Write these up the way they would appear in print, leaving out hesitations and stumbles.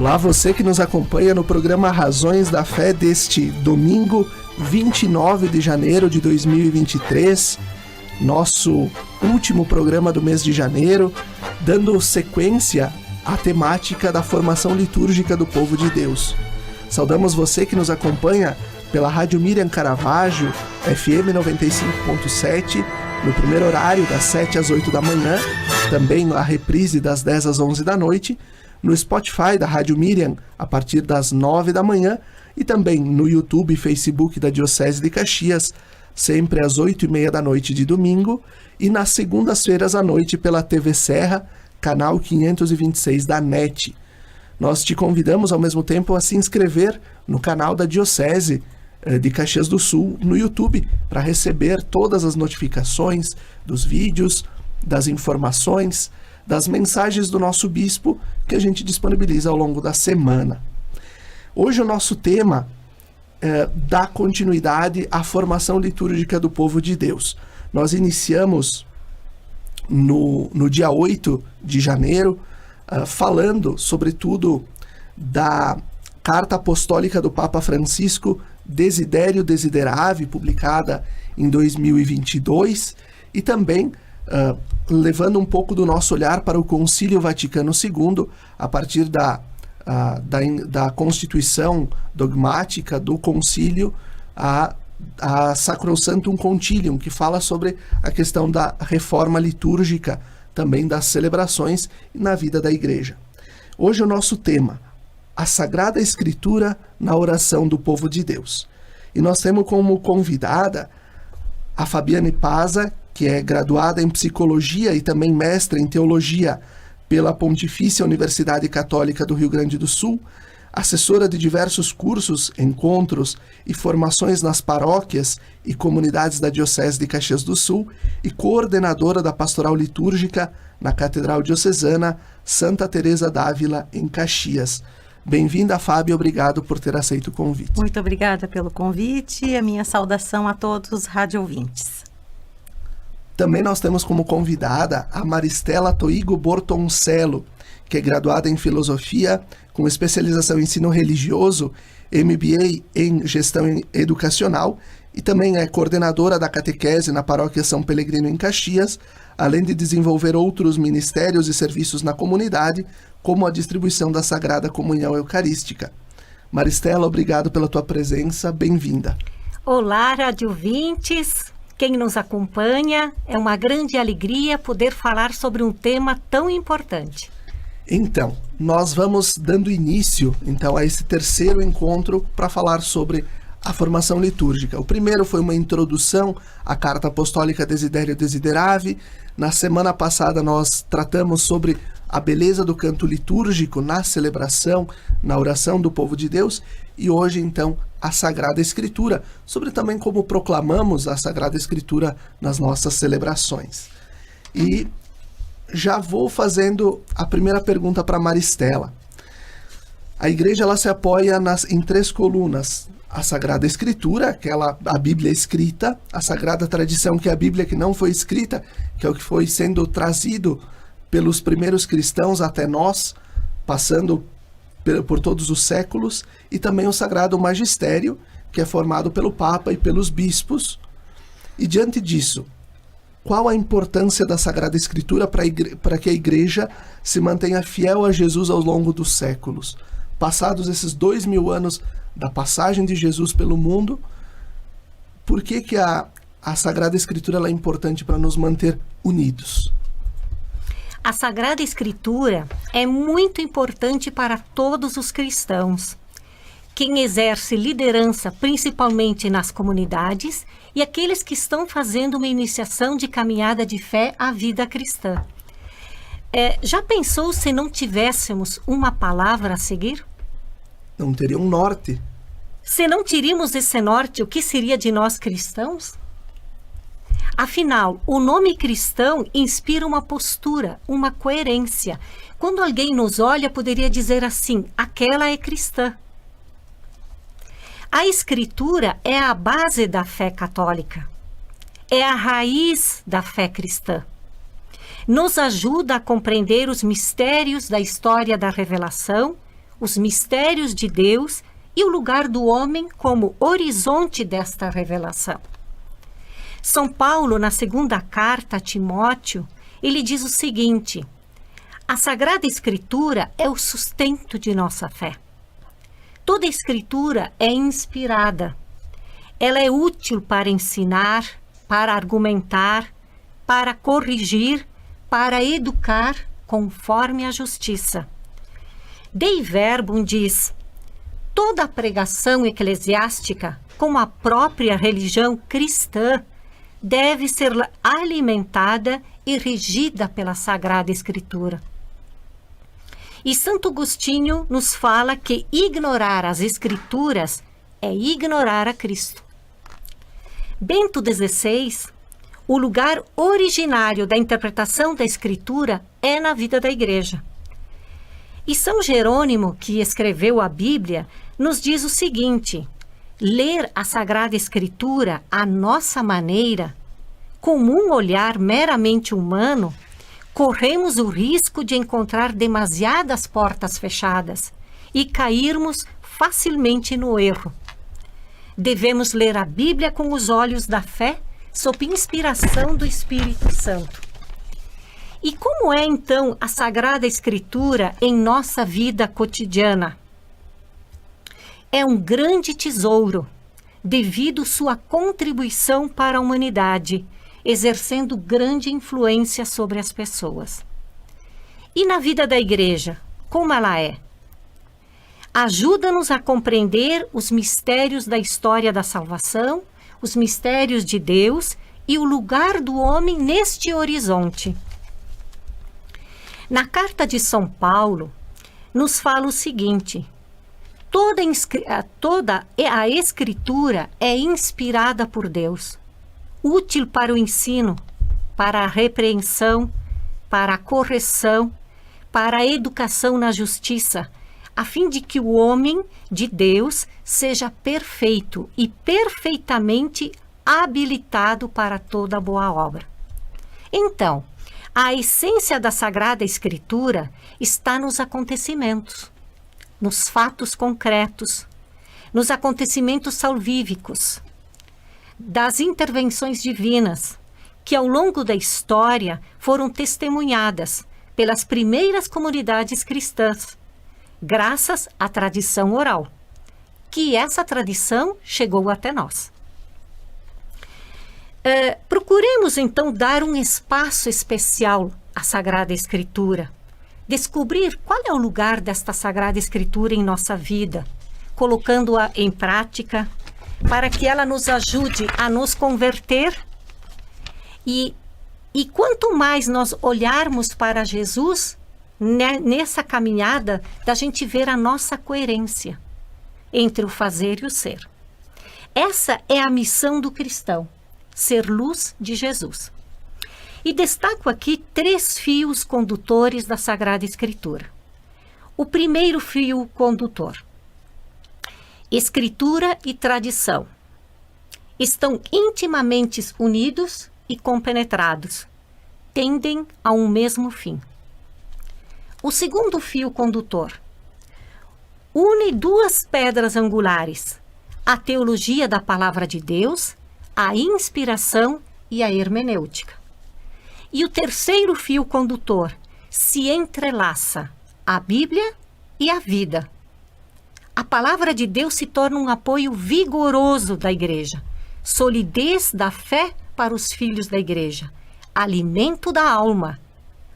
Olá, você que nos acompanha no programa Razões da Fé deste domingo 29 de janeiro de 2023, nosso último programa do mês de janeiro, dando sequência à temática da formação litúrgica do povo de Deus. Saudamos você que nos acompanha pela Rádio Miriam Caravaggio, FM 95.7, no primeiro horário das 7 às 8 da manhã, também a reprise das 10 às 11 da noite, no Spotify da Rádio Miriam a partir das 9 da manhã e também no YouTube e Facebook da Diocese de Caxias, sempre às 8h30 da noite de domingo, e nas segundas-feiras à noite pela TV Serra, canal 526 da NET. Nós te convidamos ao mesmo tempo a se inscrever no canal da Diocese de Caxias do Sul no YouTube para receber todas as notificações dos vídeos, das informações, das mensagens do nosso bispo que a gente disponibiliza ao longo da semana. Hoje o nosso tema dá continuidade à formação litúrgica do povo de Deus. Nós iniciamos no dia 8 de janeiro falando sobretudo da Carta Apostólica do Papa Francisco Desiderio Desideravi, publicada em 2022, e também levando um pouco do nosso olhar para o Concílio Vaticano II, a partir da constituição dogmática do concílio, a Sacrosanctum Concilium, que fala sobre a questão da reforma litúrgica, também das celebrações na vida da Igreja. Hoje o nosso tema, a Sagrada Escritura na oração do povo de Deus. E nós temos como convidada a Fabiane Paza, que é graduada em Psicologia e também mestra em Teologia pela Pontifícia Universidade Católica do Rio Grande do Sul, assessora de diversos cursos, encontros e formações nas paróquias e comunidades da Diocese de Caxias do Sul e coordenadora da Pastoral Litúrgica na Catedral Diocesana Santa Teresa d'Ávila, em Caxias. Bem-vinda, Fábio, obrigado por ter aceito o convite. Muito obrigada pelo convite e a minha saudação a todos os rádio-ouvintes. Também nós temos como convidada a Maristela Toigo Bortoncello, que é graduada em Filosofia, com especialização em Ensino Religioso, MBA em Gestão Educacional, e também é coordenadora da catequese na Paróquia São Pelegrino em Caxias, além de desenvolver outros ministérios e serviços na comunidade, como a distribuição da Sagrada Comunhão Eucarística. Maristela, obrigado pela tua presença, bem-vinda. Olá, rádio-ouvintes, quem nos acompanha, é uma grande alegria poder falar sobre um tema tão importante. Então, nós vamos dando início a esse terceiro encontro para falar sobre a formação litúrgica. O primeiro foi uma introdução à Carta Apostólica Desiderio Desideravi. Na semana passada nós tratamos sobre a beleza do canto litúrgico na celebração, na oração do povo de Deus, e hoje então a Sagrada Escritura, sobre também como proclamamos a Sagrada Escritura nas nossas celebrações. E já vou fazendo a primeira pergunta para Maristela. A Igreja ela se apoia em três colunas: a Sagrada Escritura, a Bíblia escrita, a Sagrada Tradição, que é a Bíblia que não foi escrita, que é o que foi sendo trazido pelos primeiros cristãos até nós, passando por todos os séculos, e também o Sagrado Magistério, que é formado pelo Papa e pelos bispos. E diante disso, qual a importância da Sagrada Escritura para que a Igreja se mantenha fiel a Jesus ao longo dos séculos? Passados esses 2000 anos da passagem de Jesus pelo mundo, por que a Sagrada Escritura ela é importante para nos manter unidos? A Sagrada Escritura é muito importante para todos os cristãos. Quem exerce liderança, principalmente nas comunidades, e aqueles que estão fazendo uma iniciação de caminhada de fé à vida cristã. Já pensou se não tivéssemos uma palavra a seguir? Não teria um norte. Se não tiríamos esse norte, o que seria de nós cristãos? Afinal, o nome cristão inspira uma postura, uma coerência. Quando alguém nos olha, poderia dizer assim: aquela é cristã. A Escritura é a base da fé católica. É a raiz da fé cristã. Nos ajuda a compreender os mistérios da história da revelação, os mistérios de Deus e o lugar do homem como horizonte desta revelação. São Paulo, na segunda carta a Timóteo, ele diz o seguinte: a Sagrada Escritura é o sustento de nossa fé. Toda Escritura é inspirada. Ela é útil para ensinar, para argumentar, para corrigir, para educar conforme a justiça. Dei Verbum diz: toda a pregação eclesiástica, como a própria religião cristã, deve ser alimentada e regida pela Sagrada Escritura. E Santo Agostinho nos fala que ignorar as Escrituras é ignorar a Cristo. Bento XVI, o lugar originário da interpretação da Escritura é na vida da Igreja. E São Jerônimo, que escreveu a Bíblia, nos diz o seguinte: ler a Sagrada Escritura à nossa maneira, com um olhar meramente humano, corremos o risco de encontrar demasiadas portas fechadas e cairmos facilmente no erro. Devemos ler a Bíblia com os olhos da fé, sob inspiração do Espírito Santo. E como é, então, a Sagrada Escritura em nossa vida cotidiana? É um grande tesouro, devido sua contribuição para a humanidade, exercendo grande influência sobre as pessoas. E na vida da Igreja, como ela é? Ajuda-nos a compreender os mistérios da história da salvação, os mistérios de Deus e o lugar do homem neste horizonte. Na carta de São Paulo, nos fala o seguinte: toda a Escritura é inspirada por Deus, útil para o ensino, para a repreensão, para a correção, para a educação na justiça, a fim de que o homem de Deus seja perfeito e perfeitamente habilitado para toda boa obra. Então, a essência da Sagrada Escritura está nos acontecimentos, nos fatos concretos, nos acontecimentos salvíficos, das intervenções divinas, que ao longo da história foram testemunhadas pelas primeiras comunidades cristãs, graças à tradição oral, que essa tradição chegou até nós. Procuremos então dar um espaço especial à Sagrada Escritura, descobrir qual é o lugar desta Sagrada Escritura em nossa vida, colocando-a em prática, para que ela nos ajude a nos converter e quanto mais nós olharmos para Jesus, nessa caminhada, da gente ver a nossa coerência entre o fazer e o ser. Essa é a missão do cristão, ser luz de Jesus. E destaco aqui 3 fios condutores da Sagrada Escritura. O primeiro fio condutor: Escritura e tradição estão intimamente unidos e compenetrados, tendem a um mesmo fim. O segundo fio condutor une 2 pedras angulares: a teologia da Palavra de Deus, a inspiração e a hermenêutica. E o terceiro fio condutor se entrelaça a Bíblia e a vida. A Palavra de Deus se torna um apoio vigoroso da Igreja, solidez da fé para os filhos da Igreja, alimento da alma,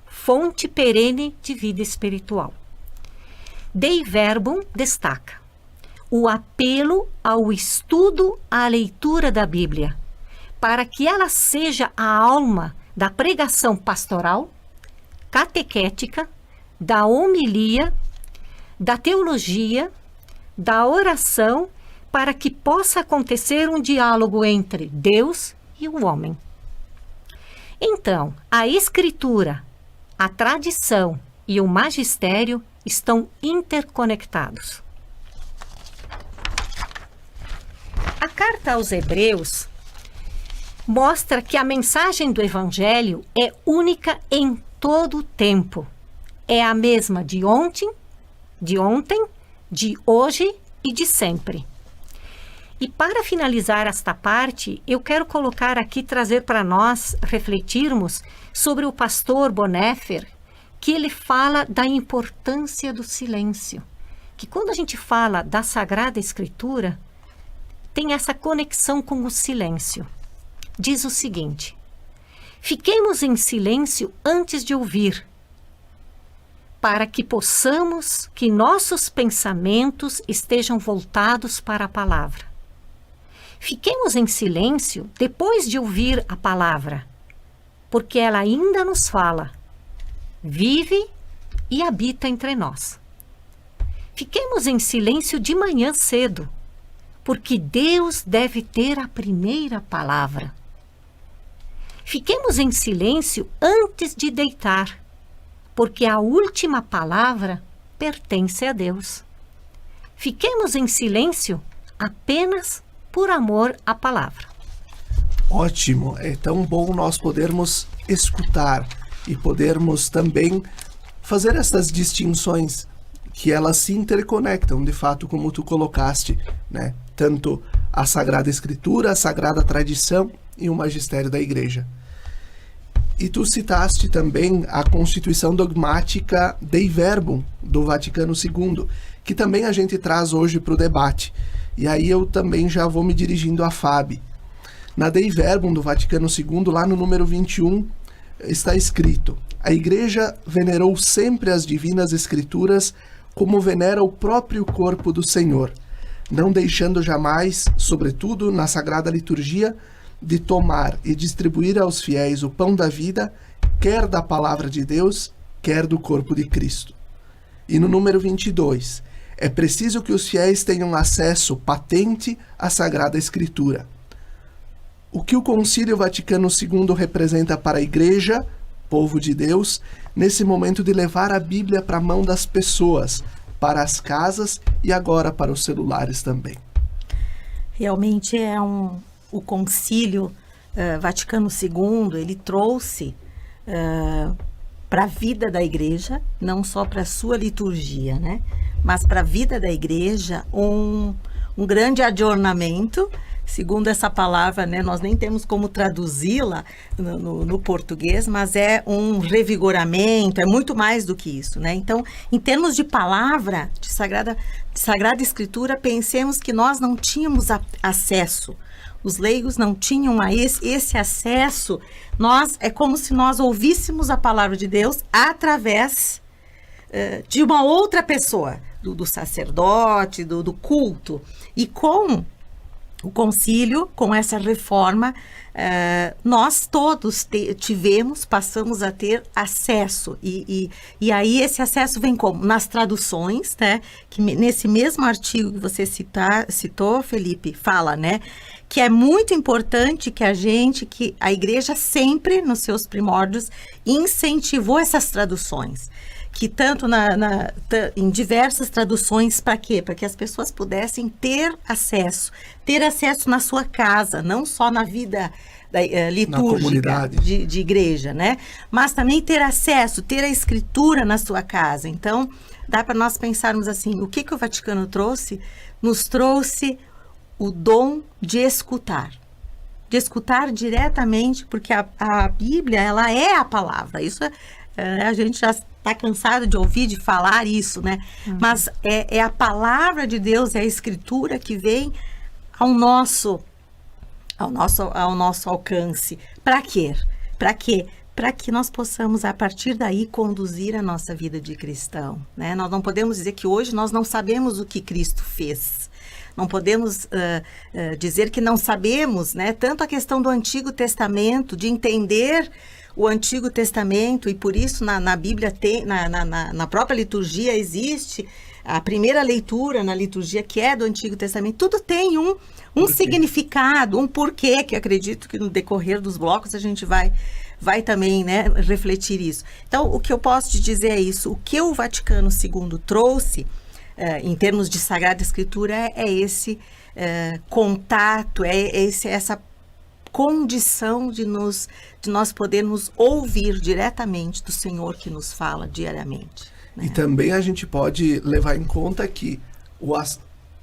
fonte perene de vida espiritual. Dei Verbum destaca o apelo ao estudo, à leitura da Bíblia, para que ela seja a alma da pregação pastoral, catequética, da homilia, da teologia, da oração, para que possa acontecer um diálogo entre Deus e o homem. Então, a Escritura, a tradição e o magistério estão interconectados. A carta aos Hebreus mostra que a mensagem do Evangelho é única em todo o tempo. É a mesma de ontem, de ontem, de hoje e de sempre. E para finalizar esta parte, eu quero colocar aqui, trazer para nós refletirmos sobre o pastor Bonhoeffer, que ele fala da importância do silêncio. Que quando a gente fala da Sagrada Escritura, tem essa conexão com o silêncio. Diz o seguinte: fiquemos em silêncio antes de ouvir, para que possamos que nossos pensamentos estejam voltados para a palavra. Fiquemos em silêncio depois de ouvir a palavra, porque ela ainda nos fala, vive e habita entre nós. Fiquemos em silêncio de manhã cedo, porque Deus deve ter a primeira palavra. Fiquemos em silêncio antes de deitar, porque a última palavra pertence a Deus. Fiquemos em silêncio apenas por amor à palavra. Ótimo, é tão bom nós podermos escutar e podermos também fazer essas distinções, que elas se interconectam, de fato, como tu colocaste, né? Tanto a Sagrada Escritura, a Sagrada Tradição e o Magistério da Igreja. E tu citaste também a Constituição Dogmática Dei Verbum, do Vaticano II, que também a gente traz hoje para o debate. E aí eu também já vou me dirigindo à Fábio. Na Dei Verbum do Vaticano II, lá no número 21, está escrito: a Igreja venerou sempre as divinas Escrituras como venera o próprio corpo do Senhor, não deixando jamais, sobretudo na Sagrada Liturgia, de tomar e distribuir aos fiéis o pão da vida, quer da palavra de Deus, quer do corpo de Cristo. E no número 22, é preciso que os fiéis tenham acesso patente à Sagrada Escritura. O que o Concílio Vaticano II representa para a Igreja, povo de Deus, nesse momento de levar a Bíblia para a mão das pessoas, para as casas e agora para os celulares também? Realmente o Concílio Vaticano II, ele trouxe para a vida da Igreja, não só para a sua liturgia, né? Mas para a vida da Igreja, um grande adornamento, segundo essa palavra, né? Nós nem temos como traduzi-la no português, mas é um revigoramento, é muito mais do que isso, né? Então, em termos de palavra, de Sagrada Escritura, pensemos que nós não tínhamos acesso. Os leigos não tinham esse acesso. É como se nós ouvíssemos a palavra de Deus através de uma outra pessoa, do sacerdote, do culto. E com o concílio, com essa reforma, nós todos passamos a ter acesso. E aí esse acesso vem como? Nas traduções, né? Que nesse mesmo artigo que você citou, Felipe, fala, né? Que é muito importante que a Igreja sempre, nos seus primórdios, incentivou essas traduções. Que tanto em diversas traduções, para quê? Para que as pessoas pudessem ter acesso na sua casa, não só na vida litúrgica de igreja, né? Mas também ter acesso, ter a Escritura na sua casa. Então, dá para nós pensarmos assim, o que o Vaticano trouxe? Nos trouxe o dom de escutar diretamente, porque a Bíblia, ela é a palavra. Isso a gente já está cansado de ouvir, de falar isso, né? Mas é a palavra de Deus, é a Escritura que vem ao nosso alcance. Para quê? Para que nós possamos, a partir daí, conduzir a nossa vida de cristão, né? Nós não podemos dizer que hoje nós não sabemos o que Cristo fez. Não podemos dizer que não sabemos, né? Tanto a questão do Antigo Testamento, de entender o Antigo Testamento, e por isso na Bíblia, na própria liturgia, existe a primeira leitura na liturgia, que é do Antigo Testamento. Tudo tem um significado, um porquê, que acredito que no decorrer dos blocos a gente vai também, né, refletir isso. Então, o que eu posso te dizer é isso. O que o Vaticano II trouxe, em termos de Sagrada Escritura, é esse contato, essa condição de nós podermos ouvir diretamente do Senhor que nos fala diariamente. né? E também a gente pode levar em conta que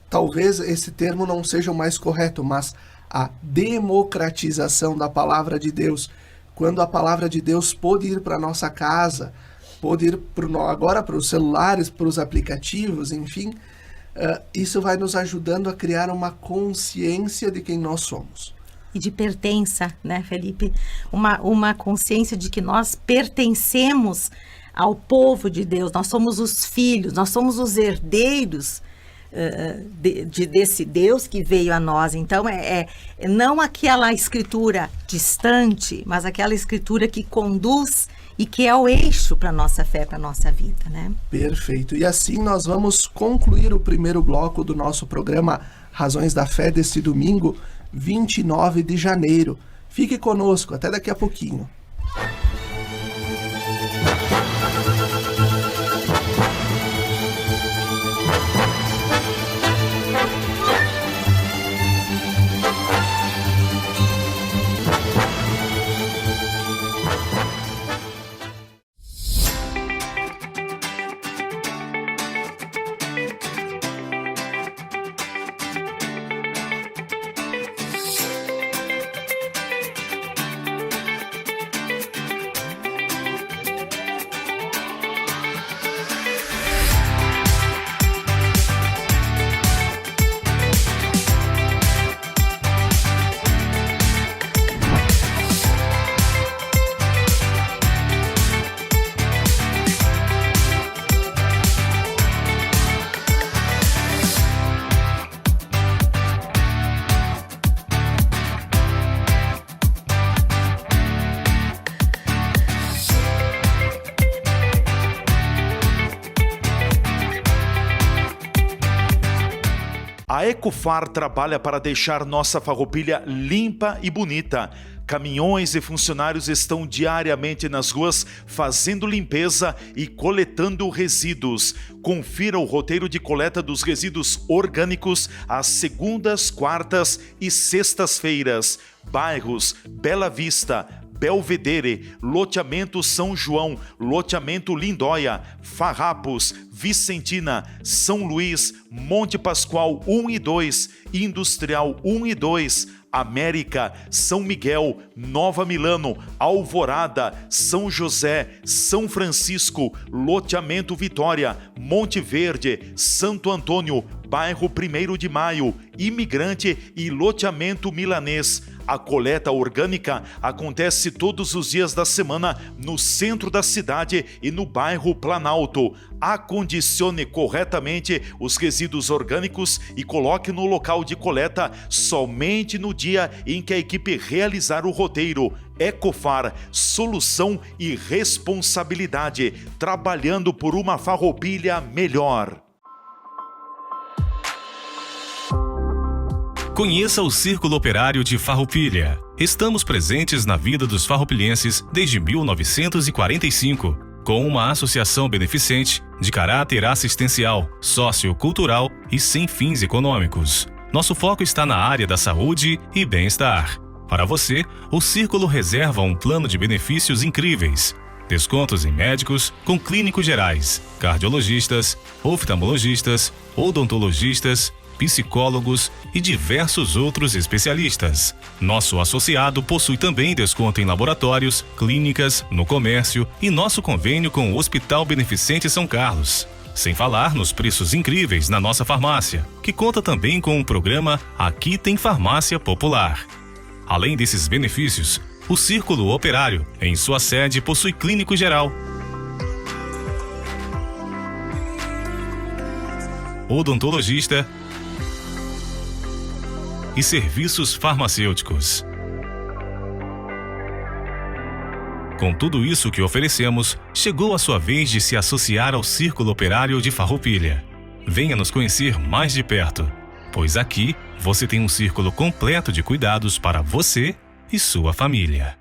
talvez esse termo não seja o mais correto, mas a democratização da palavra de Deus, quando a palavra de Deus pôde ir para a nossa casa, pôde ir agora para os celulares, para os aplicativos, enfim, isso vai nos ajudando a criar uma consciência de quem nós somos. E de pertença, né, Felipe? Uma consciência de que nós pertencemos ao povo de Deus, nós somos os filhos, nós somos os herdeiros desse Deus que veio a nós. Então, não aquela escritura distante, mas aquela escritura que conduz e que é o eixo para a nossa fé, para a nossa vida, né? Perfeito. E assim nós vamos concluir o primeiro bloco do nosso programa Razões da Fé deste domingo, 29 de janeiro. Fique conosco, até daqui a pouquinho. A Ecofar trabalha para deixar nossa farroupilha limpa e bonita. Caminhões e funcionários estão diariamente nas ruas fazendo limpeza e coletando resíduos. Confira o roteiro de coleta dos resíduos orgânicos às segundas, quartas e sextas-feiras. Bairros Bela Vista, Belvedere, Loteamento São João, Loteamento Lindóia, Farrapos, Vicentina, São Luís, Monte Pascoal 1 e 2, Industrial 1 e 2, América, São Miguel, Nova Milano, Alvorada, São José, São Francisco, Loteamento Vitória, Monte Verde, Santo Antônio, Bairro 1º de Maio, Imigrante e Loteamento Milanês. A coleta orgânica acontece todos os dias da semana no centro da cidade e no bairro Planalto. Acondicione corretamente os resíduos orgânicos e coloque no local de coleta somente no dia em que a equipe realizar o roteiro. Ecofar, solução e responsabilidade, trabalhando por uma farroupilha melhor. Conheça o Círculo Operário de Farroupilha. Estamos presentes na vida dos farroupilhenses desde 1945, com uma associação beneficente de caráter assistencial, sociocultural e sem fins econômicos. Nosso foco está na área da saúde e bem-estar. Para você, o Círculo reserva um plano de benefícios incríveis. Descontos em médicos com clínicos gerais, cardiologistas, oftalmologistas, odontologistas, psicólogos e diversos outros especialistas. Nosso associado possui também desconto em laboratórios, clínicas, no comércio e nosso convênio com o Hospital Beneficente São Carlos. Sem falar nos preços incríveis na nossa farmácia, que conta também com o programa Aqui Tem Farmácia Popular. Além desses benefícios, o Círculo Operário, em sua sede, possui clínico geral, odontologista e serviços farmacêuticos. Com tudo isso que oferecemos, chegou a sua vez de se associar ao Círculo Operário de Farroupilha. Venha nos conhecer mais de perto, pois aqui você tem um círculo completo de cuidados para você e sua família.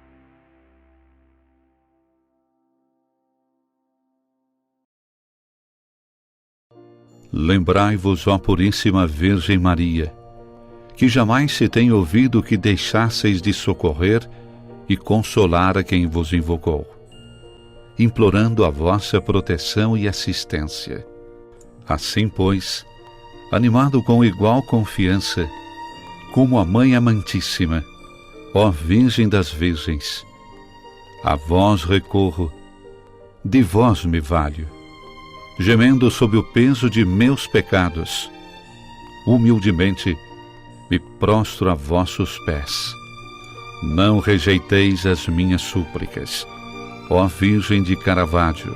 Lembrai-vos, ó Puríssima Virgem Maria, que jamais se tem ouvido que deixasseis de socorrer e consolar a quem vos invocou. implorando a vossa proteção e assistência. Assim, pois, animado com igual confiança, como a Mãe Amantíssima, ó Virgem das Virgens, a vós recorro, de vós me valho, gemendo sob o peso de meus pecados, humildemente me prostro a vossos pés. Não rejeiteis as minhas súplicas, ó Virgem de Caravaggio,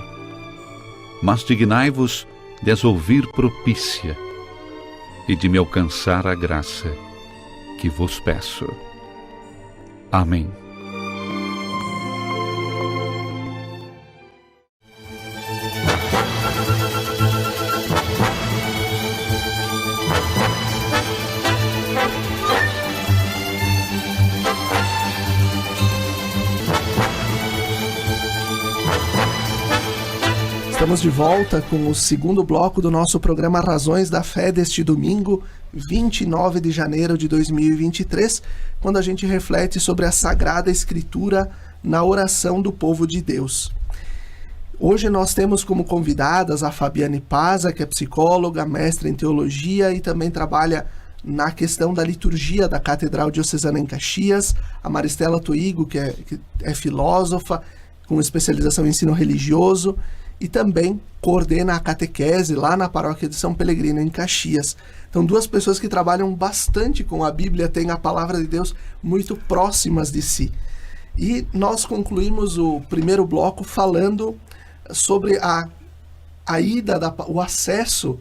mas dignai-vos de as ouvir propícia e de me alcançar a graça que vos peço. Amém. Estamos de volta com o segundo bloco do nosso programa Razões da Fé deste domingo, 29 de janeiro de 2023, quando a gente reflete sobre a Sagrada Escritura na oração do povo de Deus. Hoje nós temos como convidadas a Fabiane Paza, que é psicóloga, mestra em teologia e também trabalha na questão da liturgia da Catedral Diocesana em Caxias, a Maristela Toigo, que é filósofa, com especialização em ensino religioso, e também coordena a catequese lá na paróquia de São Pelegrino, em Caxias. Então, duas pessoas que trabalham bastante com a Bíblia, têm a palavra de Deus muito próximas de si. E nós concluímos o primeiro bloco falando sobre a ida, o acesso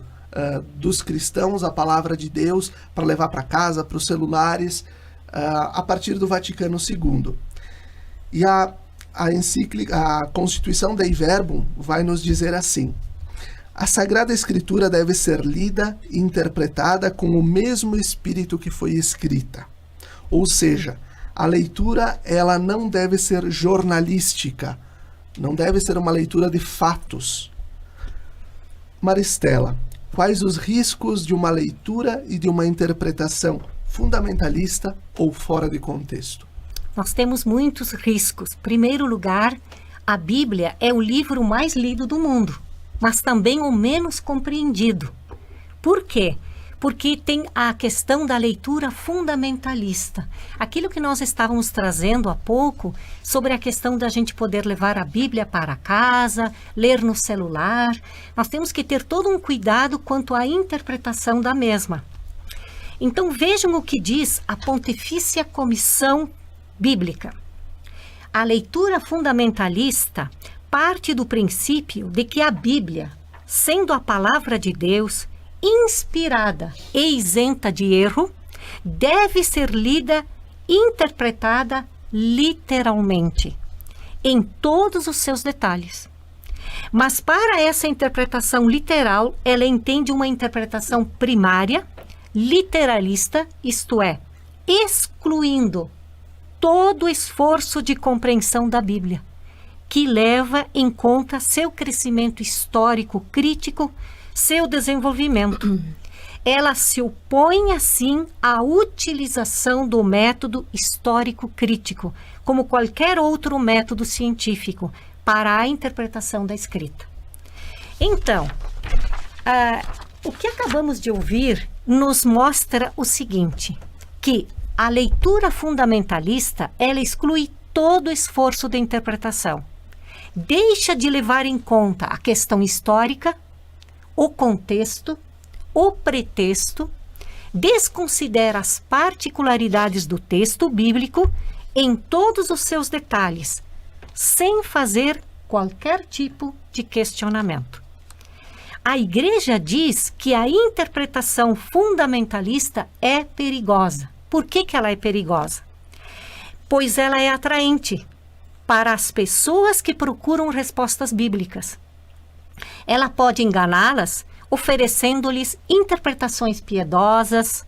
dos cristãos à palavra de Deus para levar para casa, para os celulares, a partir do Vaticano II. E a encíclica, a Constituição Dei Verbum, vai nos dizer assim: a Sagrada Escritura deve ser lida e interpretada com o mesmo espírito que foi escrita. Ou seja, a leitura ela não deve ser jornalística, não deve ser uma leitura de fatos. Maristela, quais os riscos de uma leitura e de uma interpretação fundamentalista ou fora de contexto? Nós temos muitos riscos. Em primeiro lugar, a Bíblia é o livro mais lido do mundo, mas também o menos compreendido. Por quê? Porque tem a questão da leitura fundamentalista. Aquilo que nós estávamos trazendo há pouco, sobre a questão da gente poder levar a Bíblia para casa, ler no celular. Nós temos que ter todo um cuidado quanto à interpretação da mesma. Então vejam o que diz a Pontifícia Comissão Bíblica. A leitura fundamentalista parte do princípio de que a Bíblia, sendo a palavra de Deus, inspirada e isenta de erro, deve ser lida e interpretada literalmente, em todos os seus detalhes. Mas para essa interpretação literal, ela entende uma interpretação primária, literalista, isto é, excluindo todo o esforço de compreensão da Bíblia, que leva em conta seu crescimento histórico crítico, seu desenvolvimento. Ela se opõe, assim, à utilização do método histórico crítico, como qualquer outro método científico, para a interpretação da escrita. Então, o que acabamos de ouvir nos mostra o seguinte, que a leitura fundamentalista, ela exclui todo o esforço de interpretação. Deixa de levar em conta a questão histórica, o contexto, o pretexto, desconsidera as particularidades do texto bíblico em todos os seus detalhes, sem fazer qualquer tipo de questionamento. A Igreja diz que a interpretação fundamentalista é perigosa. Por que ela é perigosa? Pois ela é atraente para as pessoas que procuram respostas bíblicas. Ela pode enganá-las oferecendo-lhes interpretações piedosas,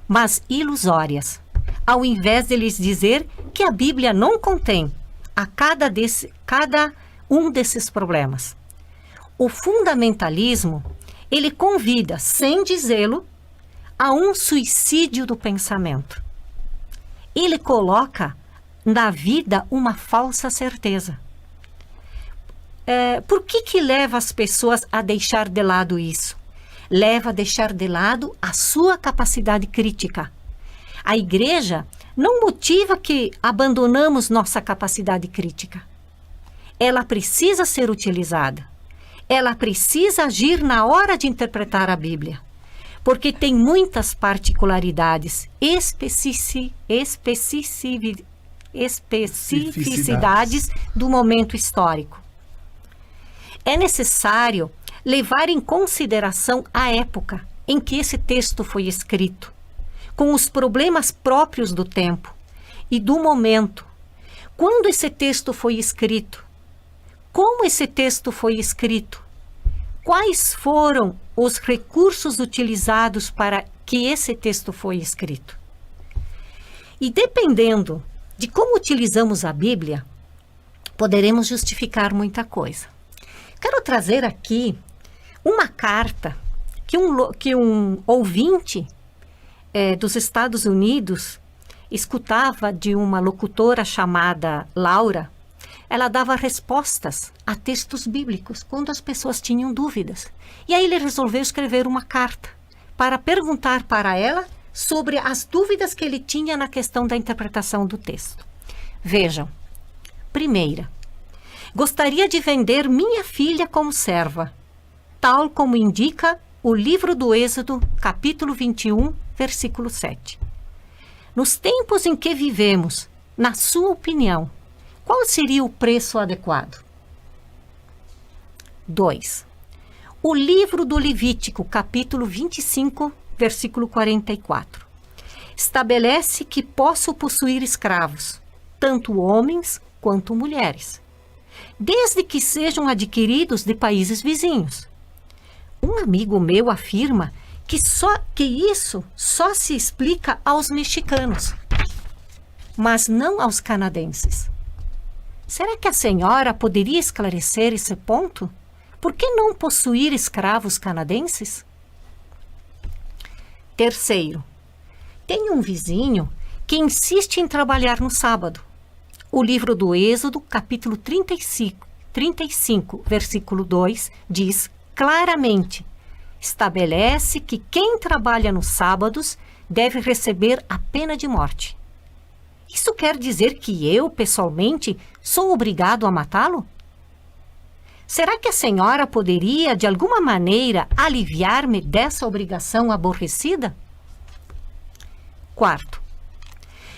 mas ilusórias, ao invés de lhes dizer que a Bíblia não contém a cada um desses problemas. O fundamentalismo, ele convida, sem dizê-lo, a um suicídio do pensamento. Ele coloca na vida uma falsa certeza. por que leva as pessoas a deixar de lado isso? Leva a deixar de lado a sua capacidade crítica. A igreja não motiva que abandonamos nossa capacidade crítica. Ela precisa ser utilizada. Ela precisa agir na hora de interpretar a Bíblia. Porque tem muitas particularidades, especificidades do momento histórico. É necessário levar em consideração a época em que esse texto foi escrito, com os problemas próprios do tempo e do momento. Quando esse texto foi escrito? Como esse texto foi escrito? Quais foram os recursos utilizados para que esse texto foi escrito? E dependendo de como utilizamos a Bíblia, poderemos justificar muita coisa. Quero trazer aqui uma carta que um ouvinte dos Estados Unidos escutava de uma locutora chamada Laura. Ela dava respostas a textos bíblicos quando as pessoas tinham dúvidas. E aí ele resolveu escrever uma carta para perguntar para ela sobre as dúvidas que ele tinha na questão da interpretação do texto. Vejam. Primeira, gostaria de vender minha filha como serva, tal como indica o livro do Êxodo, capítulo 21, versículo 7. Nos tempos em que vivemos, na sua opinião, qual seria o preço adequado? 2. O livro do Levítico, capítulo 25, versículo 44. Estabelece que posso possuir escravos, tanto homens quanto mulheres, desde que sejam adquiridos de países vizinhos. Um amigo meu afirma que isso só se explica aos mexicanos, mas não aos canadenses. Será que a senhora poderia esclarecer esse ponto? Por que não possuir escravos canadenses? Terceiro, tem um vizinho que insiste em trabalhar no sábado. O livro do Êxodo, capítulo 35, versículo 2, diz claramente: estabelece que quem trabalha nos sábados deve receber a pena de morte. Isso quer dizer que eu, pessoalmente, sou obrigado a matá-lo? Será que a senhora poderia, de alguma maneira, aliviar-me dessa obrigação aborrecida? Quarto,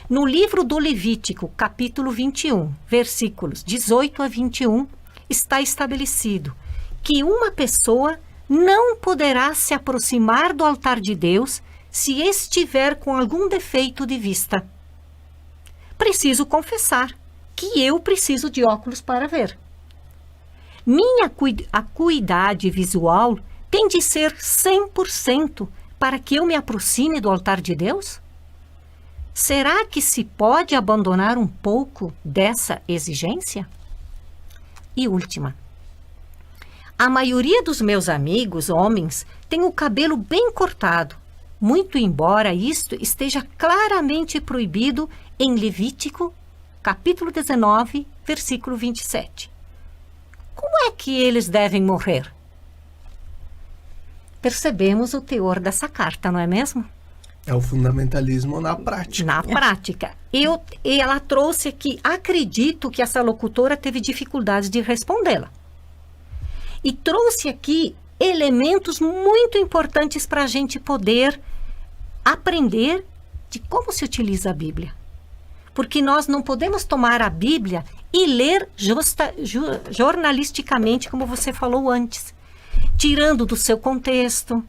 no livro do Levítico, capítulo 21, versículos 18 a 21, está estabelecido que uma pessoa não poderá se aproximar do altar de Deus se estiver com algum defeito de vista. Preciso confessar que eu preciso de óculos para ver. Minha acuidade visual tem de ser 100% para que eu me aproxime do altar de Deus? Será que se pode abandonar um pouco dessa exigência? E última. A maioria dos meus amigos, homens, tem o cabelo bem cortado, muito embora isto esteja claramente proibido em Levítico, capítulo 19, versículo 27. Como é que eles devem morrer? Percebemos o teor dessa carta, não é mesmo? É o fundamentalismo na prática. Na prática. E ela trouxe aqui, acredito que essa locutora teve dificuldades de respondê-la. E trouxe aqui elementos muito importantes para a gente poder aprender de como se utiliza a Bíblia. Porque nós não podemos tomar a Bíblia e ler jornalisticamente, como você falou antes, tirando do seu contexto,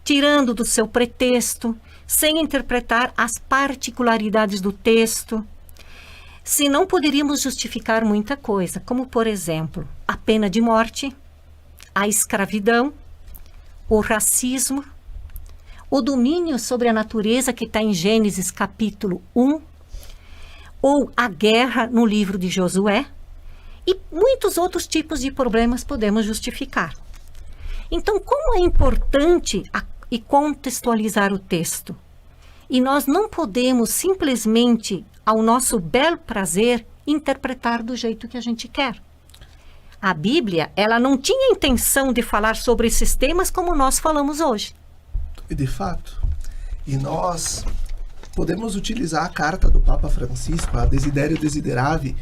tirando do seu pretexto, sem interpretar as particularidades do texto. Senão poderíamos justificar muita coisa, como, por exemplo, a pena de morte, a escravidão, o racismo, o domínio sobre a natureza que está em Gênesis capítulo 1, ou a guerra no livro de Josué, e muitos outros tipos de problemas podemos justificar. Então, como é importante e contextualizar o texto? E nós não podemos simplesmente, ao nosso belo prazer, interpretar do jeito que a gente quer. A Bíblia, ela não tinha intenção de falar sobre esses temas como nós falamos hoje. E de fato, e nós podemos utilizar a carta do Papa Francisco, a Desiderio Desideravi,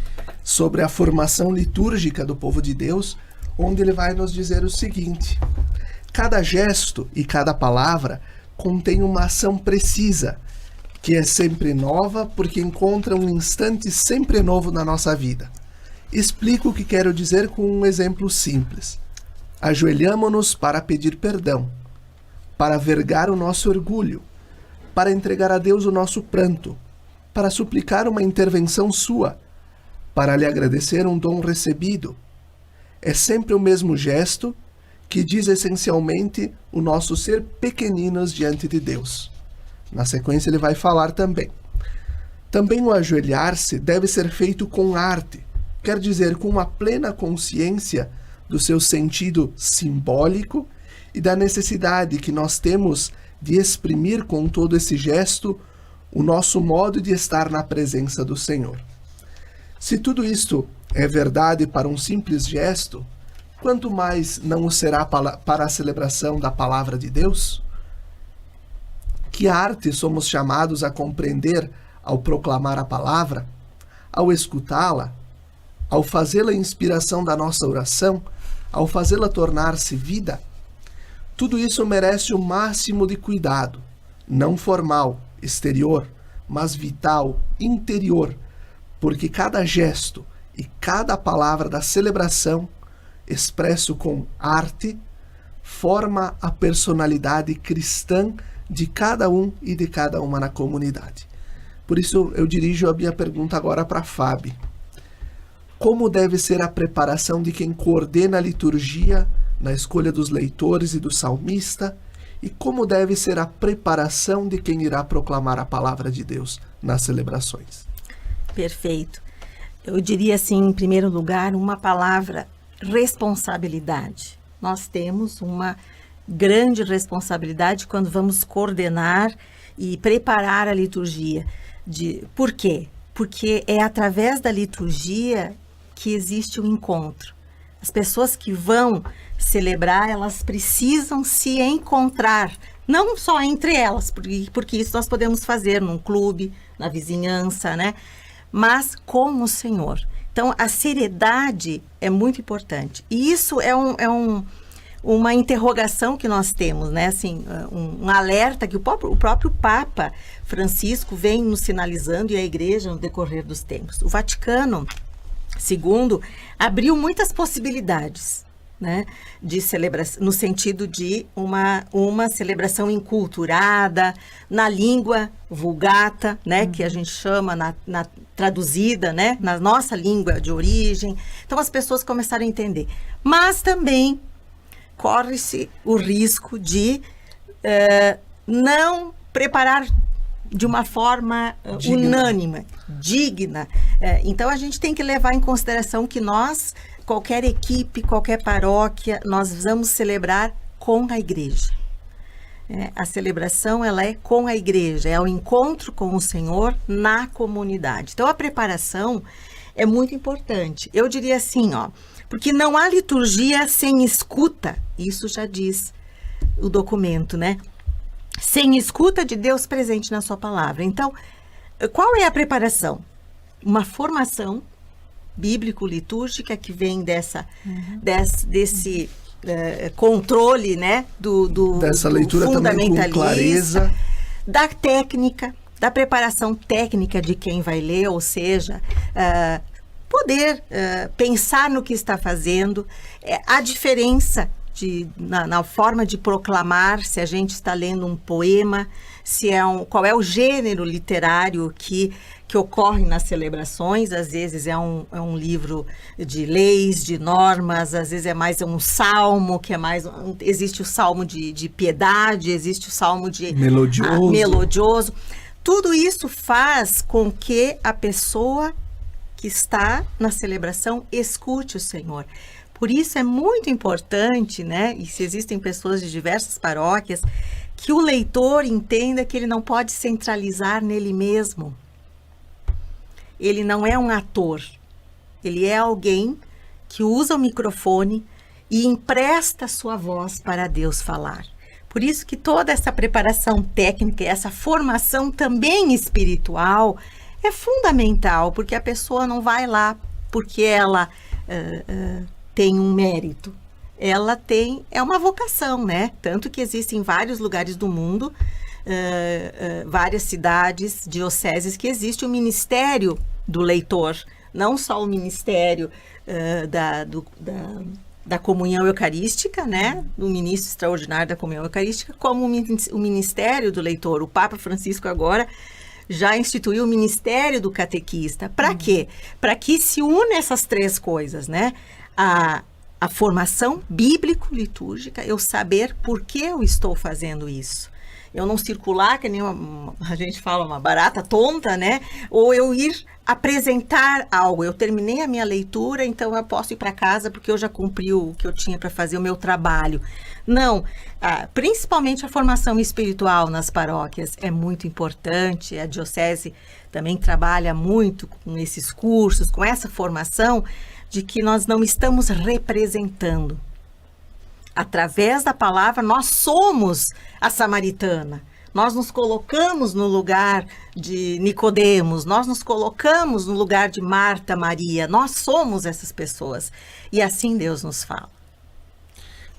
sobre a formação litúrgica do povo de Deus, onde ele vai nos dizer o seguinte: cada gesto e cada palavra contém uma ação precisa, que é sempre nova porque encontra um instante sempre novo na nossa vida. Explico o que quero dizer com um exemplo simples. Ajoelhamo-nos para pedir perdão, para vergar o nosso orgulho, para entregar a Deus o nosso pranto, para suplicar uma intervenção sua, para lhe agradecer um dom recebido. É sempre o mesmo gesto que diz essencialmente o nosso ser pequeninos diante de Deus. Na sequência ele vai falar também. Também o ajoelhar-se deve ser feito com arte, quer dizer, com uma plena consciência do seu sentido simbólico e da necessidade que nós temos de exprimir com todo esse gesto o nosso modo de estar na presença do Senhor. Se tudo isto é verdade para um simples gesto, quanto mais não o será para a celebração da Palavra de Deus? Que arte somos chamados a compreender ao proclamar a palavra, ao escutá-la, ao fazê-la inspiração da nossa oração, ao fazê-la tornar-se vida? Tudo isso merece o máximo de cuidado, não formal, exterior, mas vital, interior, porque cada gesto e cada palavra da celebração, expresso com arte, forma a personalidade cristã de cada um e de cada uma na comunidade. Por isso eu dirijo a minha pergunta agora para a Fábio. Como deve ser a preparação de quem coordena a liturgia na escolha dos leitores e do salmista, e como deve ser a preparação de quem irá proclamar a palavra de Deus nas celebrações? Perfeito. Eu diria assim, em primeiro lugar, uma palavra: responsabilidade. Nós temos uma grande responsabilidade quando vamos coordenar e preparar a liturgia. Por quê? Porque é através da liturgia que existe o encontro. As pessoas que vão celebrar, elas precisam se encontrar, não só entre elas, porque isso nós podemos fazer num clube, na vizinhança, né? Mas com o Senhor. Então, a seriedade é muito importante. E isso é uma interrogação que nós temos, né? Assim, um alerta que o próprio Papa Francisco vem nos sinalizando, e a Igreja no decorrer dos tempos. O Vaticano II abriu muitas possibilidades, né, de celebração, no sentido de uma celebração enculturada, na língua vulgata, né, que a gente chama na traduzida, né, na nossa língua de origem. Então as pessoas começaram a entender. Mas também corre-se o risco de não preparar de uma forma unânime, digna. Então, a gente tem que levar em consideração que nós, qualquer equipe, qualquer paróquia, nós vamos celebrar com a igreja. A celebração, ela é com a igreja, é o encontro com o Senhor na comunidade. Então, a preparação é muito importante. Eu diria assim, porque não há liturgia sem escuta, isso já diz o documento, né? Sem escuta de Deus presente na sua palavra. Então, qual é a preparação? Uma formação bíblico-litúrgica que vem desse controle, né, dessa leitura fundamentalista, também com clareza, da técnica, da preparação técnica de quem vai ler, ou seja, poder pensar no que está fazendo, a diferença na forma de proclamar, se a gente está lendo um poema, qual é o gênero literário que ocorre nas celebrações. Às vezes é um livro de leis, de normas, às vezes é mais um salmo, que é mais... existe o salmo de piedade, existe o salmo de... melodioso. Tudo isso faz com que a pessoa que está na celebração escute o Senhor. Por isso é muito importante, né? E se existem pessoas de diversas paróquias, que o leitor entenda que ele não pode centralizar nele mesmo. Ele não é um ator. Ele é alguém que usa o microfone e empresta sua voz para Deus falar. Por isso que toda essa preparação técnica, essa formação também espiritual é fundamental, porque a pessoa não vai lá porque ela tem um mérito. Ela é uma vocação, né? Tanto que existem em vários lugares do mundo, várias cidades, dioceses, que existe o ministério do leitor, não só o ministério da comunhão eucarística, né? Do ministro extraordinário da comunhão eucarística, como o ministério do leitor. O Papa Francisco agora já instituiu o ministério do catequista. Para quê? Para que se une essas três coisas, né? A formação bíblico-litúrgica, eu saber por que eu estou fazendo isso. Eu não circular, que nem a gente fala, uma barata tonta, né? Ou eu ir apresentar algo. Eu terminei a minha leitura, então eu posso ir para casa porque eu já cumpri o que eu tinha para fazer, o meu trabalho. Não, principalmente a formação espiritual nas paróquias é muito importante. A diocese também trabalha muito com esses cursos, com essa formação de que nós não estamos representando. Através da palavra, nós somos a samaritana. Nós nos colocamos no lugar de Nicodemos, nós nos colocamos no lugar de Marta, Maria. Nós somos essas pessoas. E assim Deus nos fala.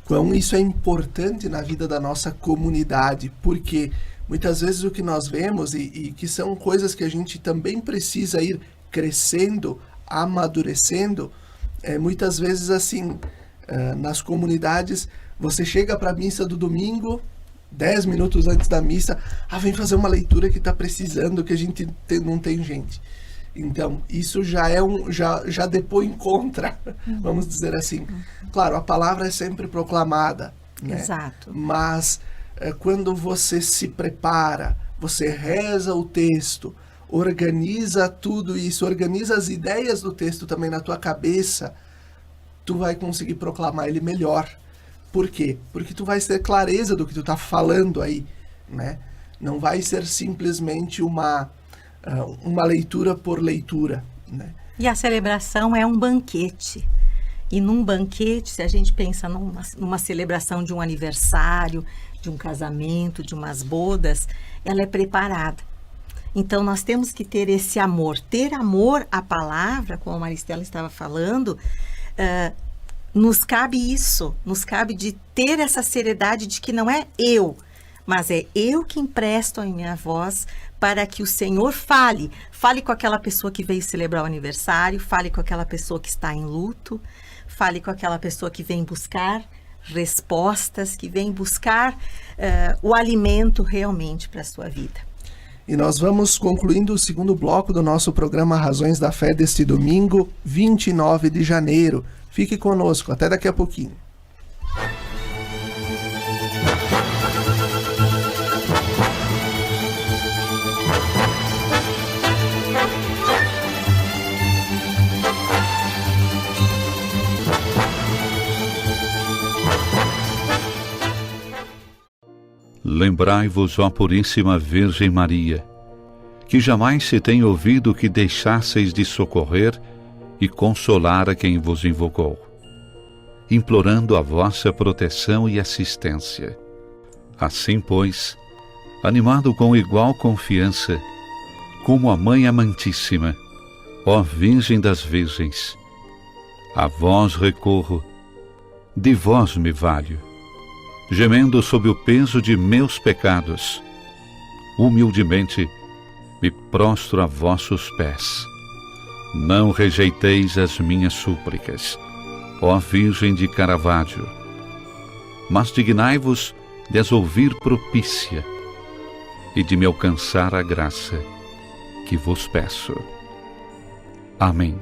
Quão isso é importante na vida da nossa comunidade, porque muitas vezes o que nós vemos, e que são coisas que a gente também precisa ir crescendo, amadurecendo, muitas vezes assim... nas comunidades, você chega para a missa do domingo, 10 minutos antes da missa, vem fazer uma leitura que está precisando, que a gente não tem gente. Então, isso já depõe contra, vamos dizer assim. Claro, a palavra é sempre proclamada, né? Exato. Mas quando você se prepara, você reza o texto, organiza tudo isso, organiza as ideias do texto também na tua cabeça, tu vai conseguir proclamar ele melhor. Por quê? Porque tu vai ter clareza do que tu tá falando aí, né? Não vai ser simplesmente uma leitura por leitura, né? E a celebração é um banquete. E num banquete, se a gente pensa numa celebração de um aniversário, de um casamento, de umas bodas, ela é preparada. Então, nós temos que ter esse amor. Ter amor à palavra, como a Maristela estava falando, nos cabe isso, nos cabe de ter essa seriedade de que não é eu, mas é eu que empresto a minha voz para que o Senhor fale com aquela pessoa que veio celebrar o aniversário, fale com aquela pessoa que está em luto, fale com aquela pessoa que vem buscar respostas, que vem buscar o alimento realmente para a sua vida. E nós vamos concluindo o segundo bloco do nosso programa Razões da Fé deste domingo, 29 de janeiro. Fique conosco, até daqui a pouquinho. Lembrai-vos, ó Puríssima Virgem Maria, que jamais se tem ouvido que deixasseis de socorrer e consolar a quem vos invocou, implorando a vossa proteção e assistência. Assim, pois, animado com igual confiança, como a Mãe Amantíssima, ó Virgem das Virgens, a vós recorro, de vós me valho, gemendo sob o peso de meus pecados, humildemente me prostro a vossos pés. Não rejeiteis as minhas súplicas, ó Virgem de Caravaggio, mas dignai-vos de as ouvir propícia e de me alcançar a graça que vos peço. Amém.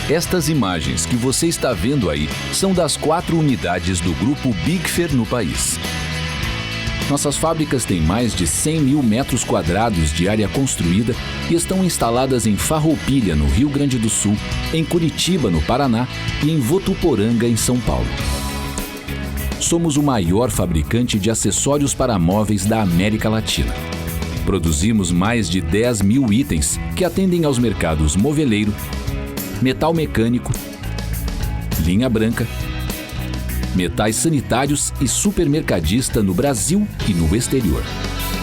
Estas imagens que você está vendo aí são das 4 unidades do Grupo Bigfer no país. Nossas fábricas têm mais de 100 mil metros quadrados de área construída e estão instaladas em Farroupilha, no Rio Grande do Sul, em Curitiba, no Paraná e em Votuporanga, em São Paulo. Somos o maior fabricante de acessórios para móveis da América Latina. Produzimos mais de 10 mil itens que atendem aos mercados moveleiro, metal mecânico, linha branca, metais sanitários e supermercadista no Brasil e no exterior.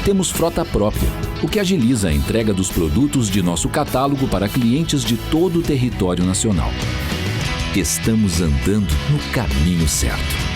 Temos frota própria, o que agiliza a entrega dos produtos de nosso catálogo para clientes de todo o território nacional. Estamos andando no caminho certo.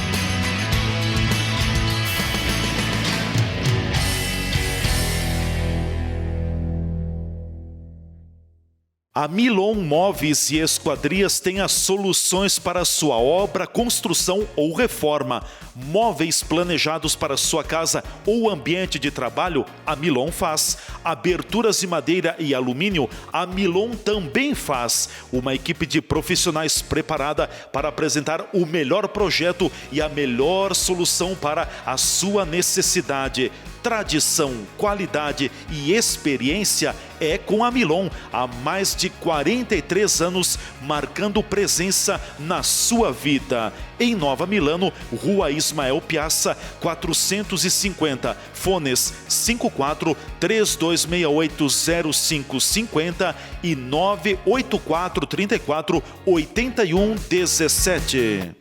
A Milon Móveis e Esquadrias tem as soluções para sua obra, construção ou reforma. Móveis planejados para sua casa ou ambiente de trabalho, a Milon faz. Aberturas de madeira e alumínio, a Milon também faz. Uma equipe de profissionais preparada para apresentar o melhor projeto e a melhor solução para a sua necessidade. Tradição, qualidade e experiência é com a Milon. Há mais de 43 anos, marcando presença na sua vida. Em Nova Milano, Rua Ismael Piazza, 450. Fones 54-3268-0550 e 984-34-8117.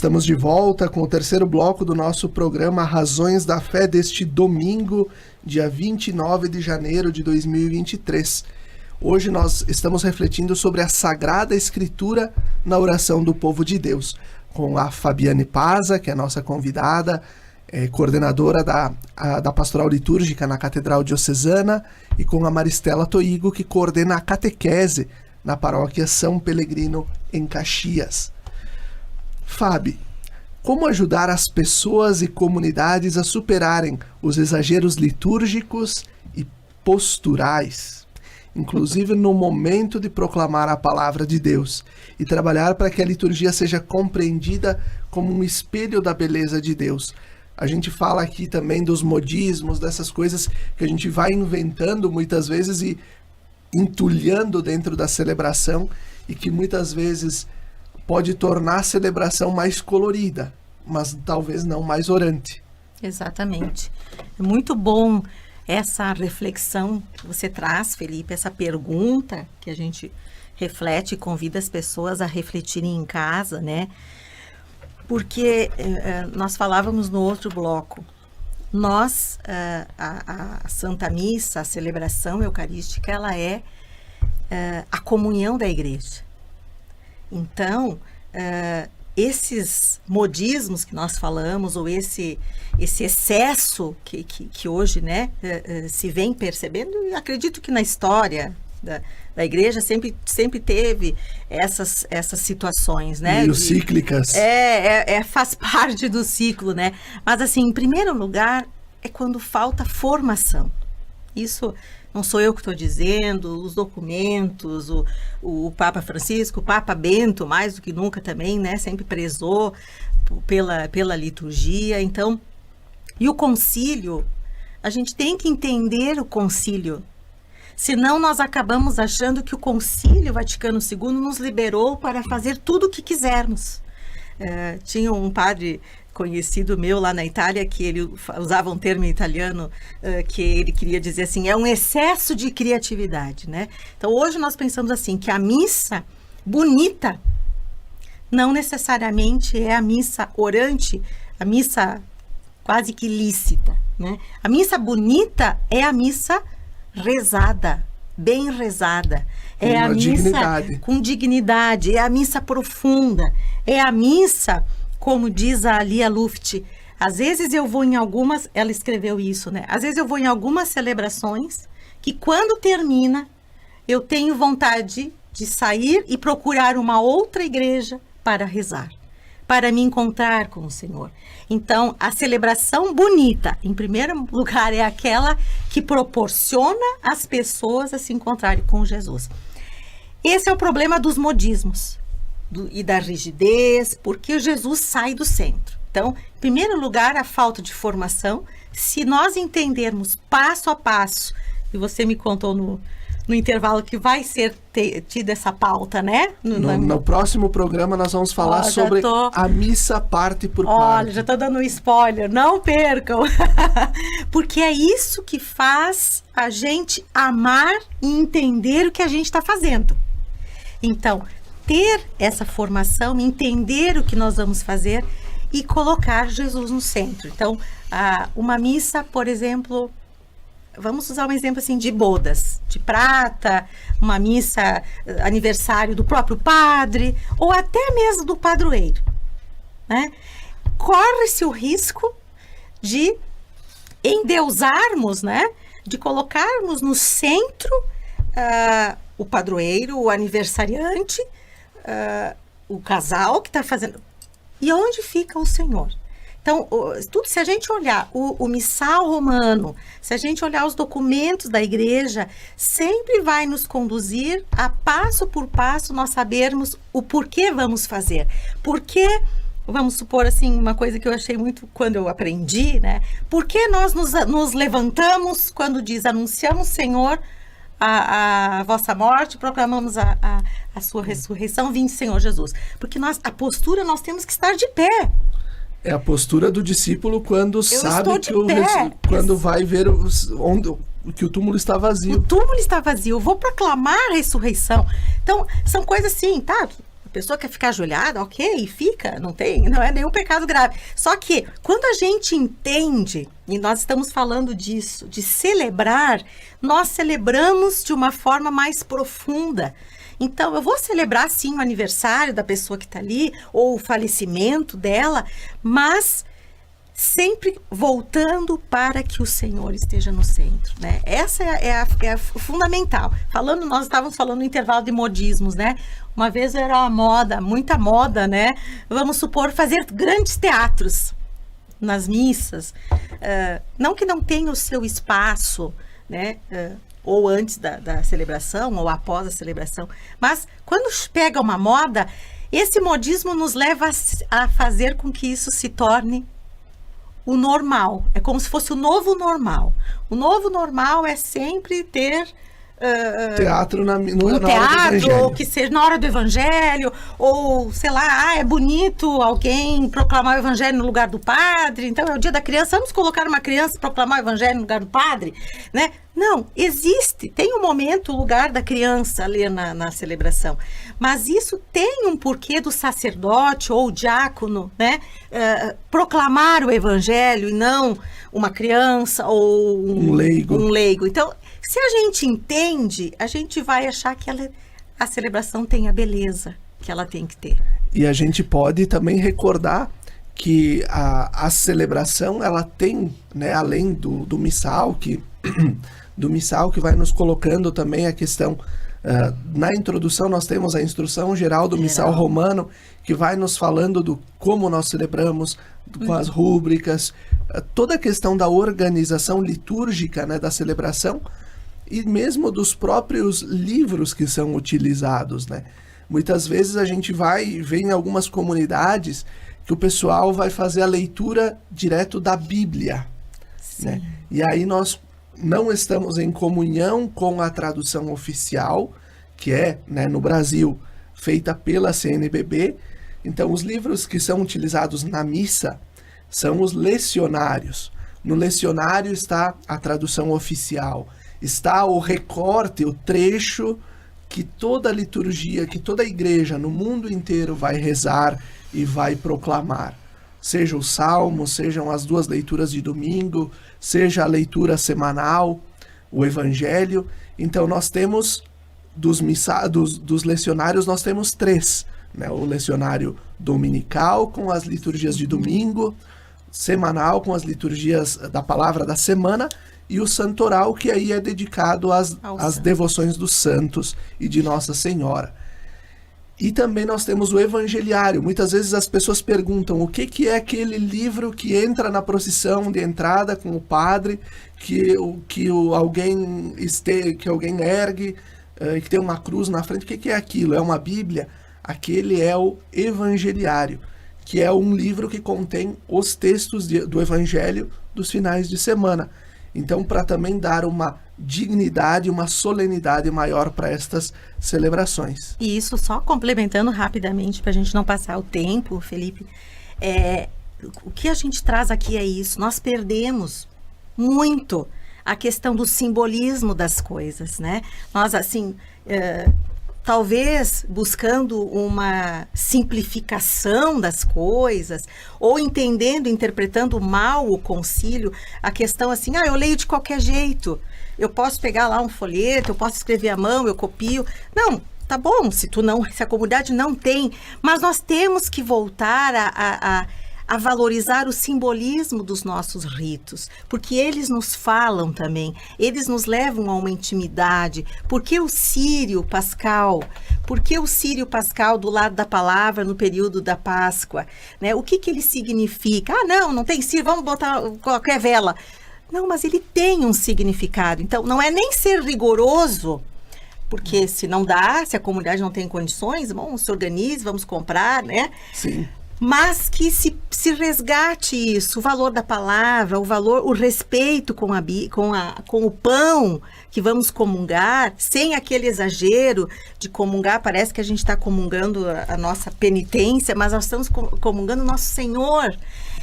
Estamos de volta com o terceiro bloco do nosso programa Razões da Fé deste domingo, dia 29 de janeiro de 2023. Hoje nós estamos refletindo sobre a Sagrada Escritura na oração do povo de Deus, com a Fabiane Paza, que é a nossa convidada, coordenadora da Pastoral Litúrgica na Catedral Diocesana, e com a Maristela Toigo, que coordena a catequese na Paróquia São Pelegrino, em Caxias. Fábio, como ajudar as pessoas e comunidades a superarem os exageros litúrgicos e posturais, inclusive no momento de proclamar a palavra de Deus, e trabalhar para que a liturgia seja compreendida como um espelho da beleza de Deus? A gente fala aqui também dos modismos, dessas coisas que a gente vai inventando muitas vezes e entulhando dentro da celebração, e que muitas vezes pode tornar a celebração mais colorida, mas talvez não mais orante. Exatamente. É muito bom essa reflexão que você traz, Felipe, essa pergunta que a gente reflete e convida as pessoas a refletirem em casa, né? Porque nós falávamos no outro bloco, a Santa Missa, a celebração eucarística, ela é a comunhão da igreja. Então, esses modismos que nós falamos, ou esse excesso que hoje, né, se vem percebendo, e acredito que na história da igreja sempre teve essas situações, né? Meio cíclicas. Faz parte do ciclo, né? Mas, assim, em primeiro lugar, é quando falta formação. Isso não sou eu que estou dizendo, os documentos, o Papa Francisco, o Papa Bento, mais do que nunca também, né, sempre prezou pela liturgia. Então, e o concílio, a gente tem que entender o concílio, senão nós acabamos achando que o Concílio Vaticano II nos liberou para fazer tudo o que quisermos. Tinha um padre conhecido meu lá na Itália, que ele usava um termo em italiano, que ele queria dizer assim, é um excesso de criatividade, né? Então, hoje nós pensamos assim, que a missa bonita não necessariamente é a missa orante, a missa quase que lícita, né? A missa bonita é a missa rezada, bem rezada. É a missa com dignidade, é a missa profunda, é a missa, como diz a Lia Luft, às vezes eu vou em algumas, ela escreveu isso, né? Às vezes eu vou em algumas celebrações que quando termina, eu tenho vontade de sair e procurar uma outra igreja para rezar, para me encontrar com o Senhor. Então, a celebração bonita, em primeiro lugar, é aquela que proporciona as pessoas a se encontrarem com Jesus. Esse é o problema dos modismos e da rigidez, porque Jesus sai do centro. Então, em primeiro lugar, a falta de formação. Se nós entendermos passo a passo, e você me contou no intervalo que vai ser tida essa pauta, né? No próximo programa nós vamos falar sobre a missa parte por parte. Olha, já estou dando um spoiler, não percam! Porque é isso que faz a gente amar e entender o que a gente está fazendo. Então, ter essa formação, entender o que nós vamos fazer e colocar Jesus no centro. Então, uma missa, por exemplo, vamos usar um exemplo assim de bodas, de prata, uma missa aniversário do próprio padre, ou até mesmo do padroeiro, né? Corre-se o risco de endeusarmos, né? De colocarmos no centro o padroeiro, o aniversariante, o casal que está fazendo. E onde fica o Senhor? Então, se a gente olhar o missal romano, se a gente olhar os documentos da igreja, sempre vai nos conduzir a passo por passo nós sabermos o porquê vamos fazer. Porque, vamos supor assim, uma coisa que eu achei muito quando eu aprendi, né? Por que nós nos levantamos quando diz, anunciamos, Senhor, a vossa morte, proclamamos a sua ressurreição, vinde, Senhor Jesus. Porque a postura nós temos que estar de pé. É a postura do discípulo quando sabe que quando vai ver que o túmulo está vazio. O túmulo está vazio. Eu vou proclamar a ressurreição. Então, são coisas assim, tá? A pessoa quer ficar ajoelhada, ok, fica, não é nenhum pecado grave. Só que, quando a gente entende, e nós estamos falando disso, de celebrar, nós celebramos de uma forma mais profunda. Então, eu vou celebrar, sim, o aniversário da pessoa que está ali, ou o falecimento dela, mas sempre voltando para que o Senhor esteja no centro, né? Essa é a fundamental. Nós estávamos falando no intervalo de modismos, né? Uma vez era uma moda, muita moda, né? Vamos supor, fazer grandes teatros nas missas. Não que não tenha o seu espaço, né? Ou antes da celebração, ou após a celebração. Mas, quando pega uma moda, esse modismo nos leva a fazer com que isso se torne o normal. É como se fosse o novo normal. O novo normal é sempre ter teatro na teatro, hora do evangelho. Ou que seja na hora do evangelho, ou sei lá, é bonito alguém proclamar o evangelho no lugar do padre, então é o dia da criança, vamos colocar uma criança proclamar o evangelho no lugar do padre, né? Não, tem um momento, o lugar da criança ali na celebração, mas isso tem um porquê do sacerdote ou diácono, né? Proclamar o evangelho e não uma criança ou um leigo. Então, se a gente entende, a gente vai achar que a celebração tem a beleza que ela tem que ter. E a gente pode também recordar que a celebração, ela tem, né, além do missal, do missal que vai nos colocando também a questão, na introdução nós temos a instrução geral do missal romano, que vai nos falando do como nós celebramos, com as rúbricas, toda a questão da organização litúrgica, né, da celebração, e mesmo dos próprios livros que são utilizados, né? Muitas vezes a gente vê em algumas comunidades que o pessoal vai fazer a leitura direto da Bíblia, né? E aí nós não estamos em comunhão com a tradução oficial, que é, né, no Brasil, feita pela CNBB. Então, os livros que são utilizados na missa, são os lecionários. No lecionário está a tradução oficial, está o recorte, o trecho que toda a liturgia, que toda a igreja no mundo inteiro vai rezar e vai proclamar. Seja o salmo, sejam as 2 leituras de domingo, seja a leitura semanal, o evangelho. Então nós temos, dos lecionários, nós temos 3. Né? O lecionário dominical com as liturgias de domingo, semanal com as liturgias da palavra da semana, e o santoral, que aí é dedicado às devoções dos santos e de Nossa Senhora. E também nós temos o evangeliário. Muitas vezes as pessoas perguntam o que é aquele livro que entra na procissão de entrada com o padre, que alguém ergue, que tem uma cruz na frente. O que é aquilo? É uma Bíblia? Aquele é o evangeliário, que é um livro que contém os textos do evangelho dos finais de semana. Então, para também dar uma dignidade, uma solenidade maior para estas celebrações. E isso, só complementando rapidamente, para a gente não passar o tempo, Felipe, o que a gente traz aqui é isso. Nós perdemos muito a questão do simbolismo das coisas, né? Nós, assim, talvez buscando uma simplificação das coisas, ou interpretando mal o concílio, a questão assim, eu leio de qualquer jeito, eu posso pegar lá um folheto, eu posso escrever à mão, eu copio. Não, tá bom, se a comunidade não tem, mas nós temos que voltar a valorizar o simbolismo dos nossos ritos, porque eles nos falam também, eles nos levam a uma intimidade. Por que o Sírio Pascal do lado da palavra no período da Páscoa? Né? O que ele significa? Não tem Sírio, vamos botar qualquer vela. Não, mas ele tem um significado. Então, não é nem ser rigoroso, porque se não dá, se a comunidade não tem condições, vamos se organize, vamos comprar, né? Sim. Mas que se resgate isso, o valor da palavra, o respeito com o pão que vamos comungar, sem aquele exagero de comungar, parece que a gente está comungando a nossa penitência, mas nós estamos comungando o nosso Senhor.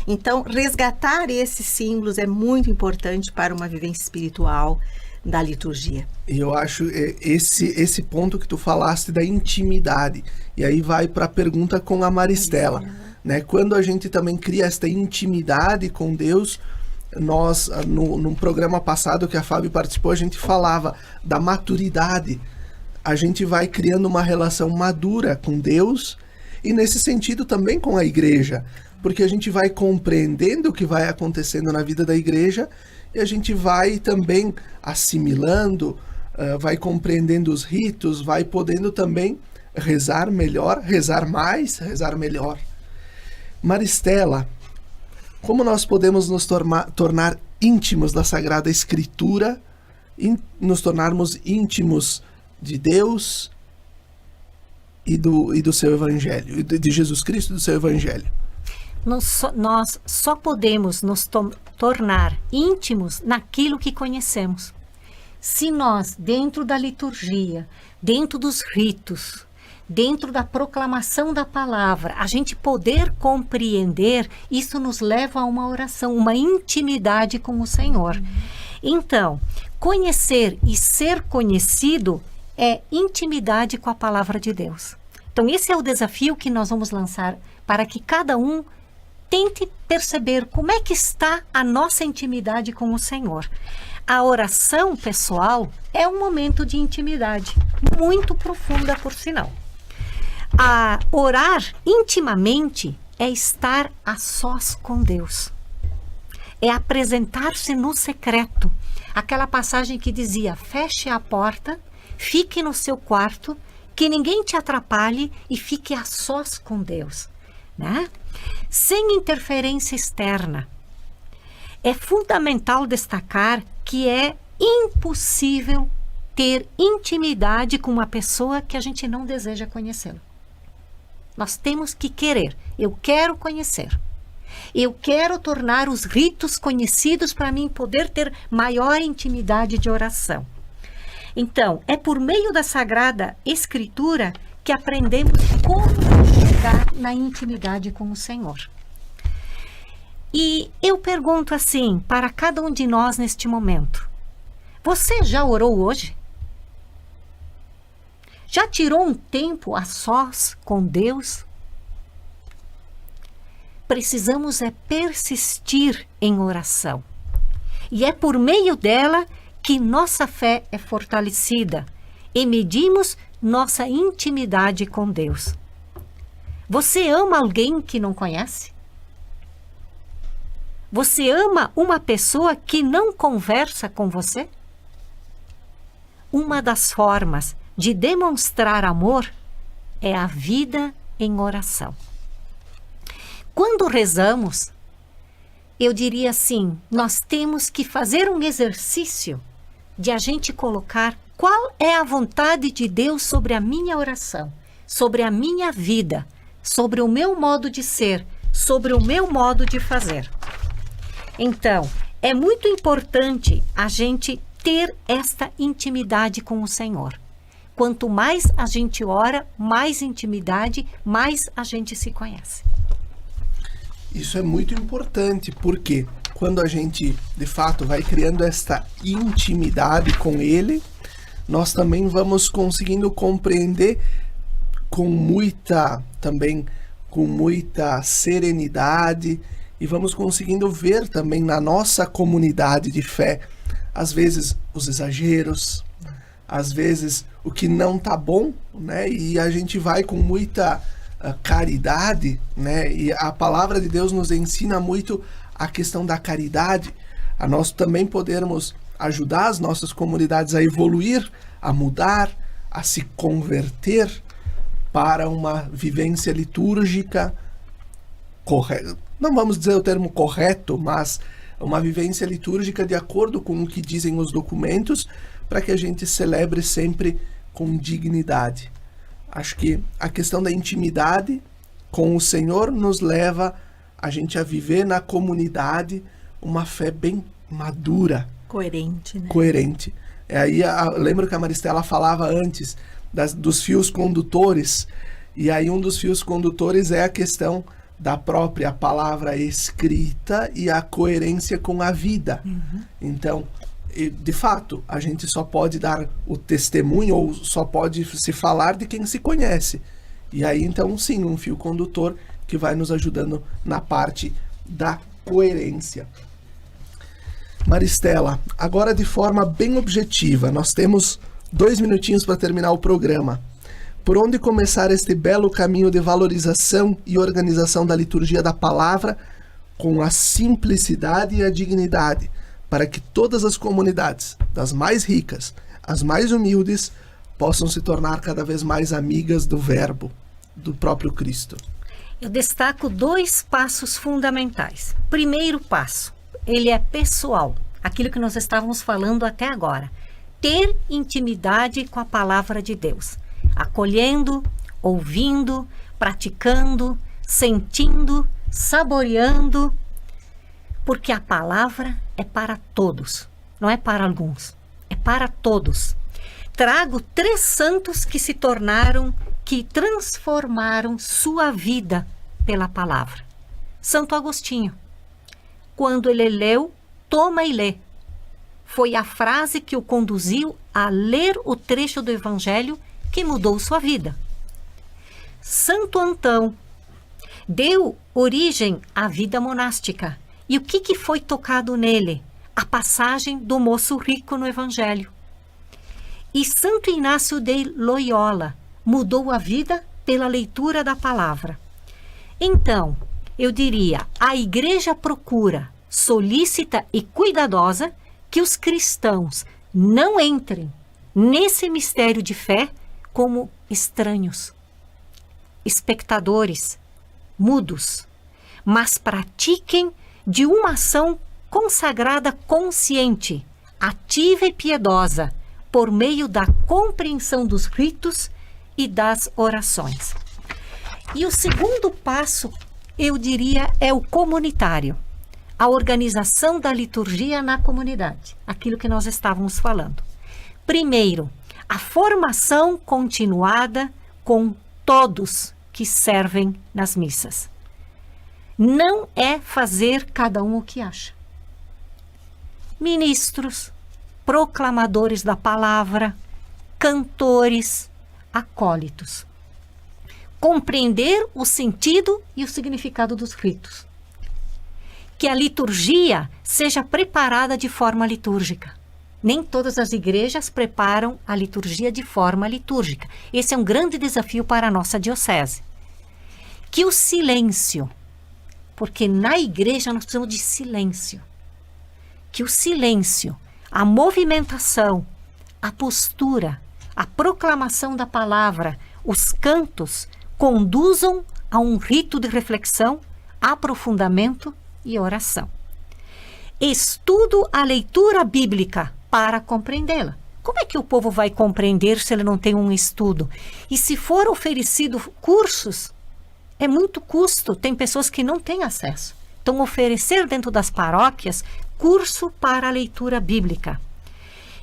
Então, resgatar esses símbolos é muito importante para uma vivência espiritual da liturgia. E eu acho esse ponto que tu falaste da intimidade, e aí vai para a pergunta com a Maristela. Né? Quando a gente também cria esta intimidade com Deus, nós, num programa passado que a Fábio participou, a gente falava da maturidade. A gente vai criando uma relação madura com Deus e nesse sentido também com a igreja, porque a gente vai compreendendo o que vai acontecendo na vida da igreja e a gente vai também assimilando, vai compreendendo os ritos, vai podendo também rezar melhor, rezar mais, rezar melhor. Maristela, como nós podemos nos tornar íntimos da Sagrada Escritura, nos tornarmos íntimos de Deus e do seu Evangelho, de Jesus Cristo e do seu Evangelho? Nós só podemos nos tornar íntimos naquilo que conhecemos. Se nós, dentro da liturgia, dentro dos ritos, dentro da proclamação da palavra, a gente poder compreender, isso nos leva a uma oração, uma intimidade com o Senhor. Então, conhecer e ser conhecido é intimidade com a palavra de Deus. Então, esse é o desafio que nós vamos lançar para que cada um tente perceber como é que está a nossa intimidade com o Senhor. A oração pessoal é um momento de intimidade, muito profunda, por sinal. A orar intimamente é estar a sós com Deus. É apresentar-se no secreto. Aquela passagem que dizia, feche a porta, fique no seu quarto, que ninguém te atrapalhe e fique a sós com Deus, né? Sem interferência externa. É fundamental destacar que é impossível ter intimidade com uma pessoa que a gente não deseja conhecê-la. Nós temos que querer. Eu quero conhecer. Eu quero tornar os ritos conhecidos para mim poder ter maior intimidade de oração. Então, é por meio da Sagrada Escritura que aprendemos como chegar na intimidade com o Senhor. E eu pergunto assim, para cada um de nós neste momento: você já orou hoje? Já tirou um tempo a sós com Deus? Precisamos persistir em oração. E é por meio dela que nossa fé é fortalecida e medimos nossa intimidade com Deus. Você ama alguém que não conhece? Você ama uma pessoa que não conversa com você? Uma das formas de demonstrar amor é a vida em oração. Quando rezamos, eu diria assim, nós temos que fazer um exercício de a gente colocar qual é a vontade de Deus sobre a minha oração, sobre a minha vida, sobre o meu modo de ser, sobre o meu modo de fazer. Então, é muito importante a gente ter esta intimidade com o Senhor. Quanto mais a gente ora, mais intimidade, mais a gente se conhece. Isso é muito importante, porque quando a gente, de fato, vai criando esta intimidade com Ele, nós também vamos conseguindo compreender com muita serenidade, e vamos conseguindo ver também na nossa comunidade de fé, às vezes os exageros, às vezes o que não tá bom, né? E a gente vai com muita caridade, né? E a palavra de Deus nos ensina muito a questão da caridade, a nós também podermos ajudar as nossas comunidades a evoluir, a mudar, a se converter para uma vivência litúrgica correta. Não vamos dizer o termo correto, mas uma vivência litúrgica de acordo com o que dizem os documentos, para que a gente celebre sempre com dignidade. Acho que a questão da intimidade com o Senhor nos leva a gente a viver na comunidade uma fé bem madura. Coerente, né? Coerente. Aí lembro que a Maristela falava antes dos fios condutores, e aí um dos fios condutores é a questão da própria palavra escrita e a coerência com a vida. Uhum. Então, de fato, a gente só pode dar o testemunho ou só pode se falar de quem se conhece. E aí, então, sim, um fio condutor que vai nos ajudando na parte da coerência. Maristela, agora de forma bem objetiva, nós temos 2 minutinhos para terminar o programa. Por onde começar este belo caminho de valorização e organização da liturgia da palavra com a simplicidade e a dignidade, para que todas as comunidades, das mais ricas às mais humildes, possam se tornar cada vez mais amigas do Verbo, do próprio Cristo? Eu destaco 2 passos fundamentais. Primeiro passo, ele é pessoal, aquilo que nós estávamos falando até agora. Ter intimidade com a palavra de Deus. Acolhendo, ouvindo, praticando, sentindo, saboreando, porque a palavra é para todos, não é para alguns, é para todos. Trago 3 santos que transformaram sua vida pela palavra. Santo Agostinho, quando ele leu, toma e lê. Foi a frase que o conduziu a ler o trecho do Evangelho que mudou sua vida. Santo Antão deu origem à vida monástica. E o que foi tocado nele? A passagem do moço rico no Evangelho. E Santo Inácio de Loyola mudou a vida pela leitura da palavra. Então, eu diria, a Igreja procura, solícita e cuidadosa, que os cristãos não entrem nesse mistério de fé como estranhos, espectadores, mudos, mas pratiquem de uma ação consagrada consciente, ativa e piedosa, por meio da compreensão dos ritos e das orações. E o segundo passo, eu diria, é o comunitário, a organização da liturgia na comunidade, aquilo que nós estávamos falando. Primeiro, a formação continuada com todos que servem nas missas. não é fazer cada um o que acha. Ministros, proclamadores da palavra, cantores, acólitos. Compreender o sentido e o significado dos ritos. Que a liturgia seja preparada de forma litúrgica. Nem todas as igrejas preparam a liturgia de forma litúrgica. Esse é um grande desafio para a nossa diocese. Que o silêncio, porque na igreja nós precisamos de silêncio. Que o silêncio, a movimentação, a postura, a proclamação da palavra, os cantos, conduzam a um rito de reflexão, aprofundamento e oração. Estudo a leitura bíblica para compreendê-la. Como é que o povo vai compreender se ele não tem um estudo? E se for oferecido cursos, é muito custo. Tem pessoas que não têm acesso. Então, oferecer dentro das paróquias curso para a leitura bíblica.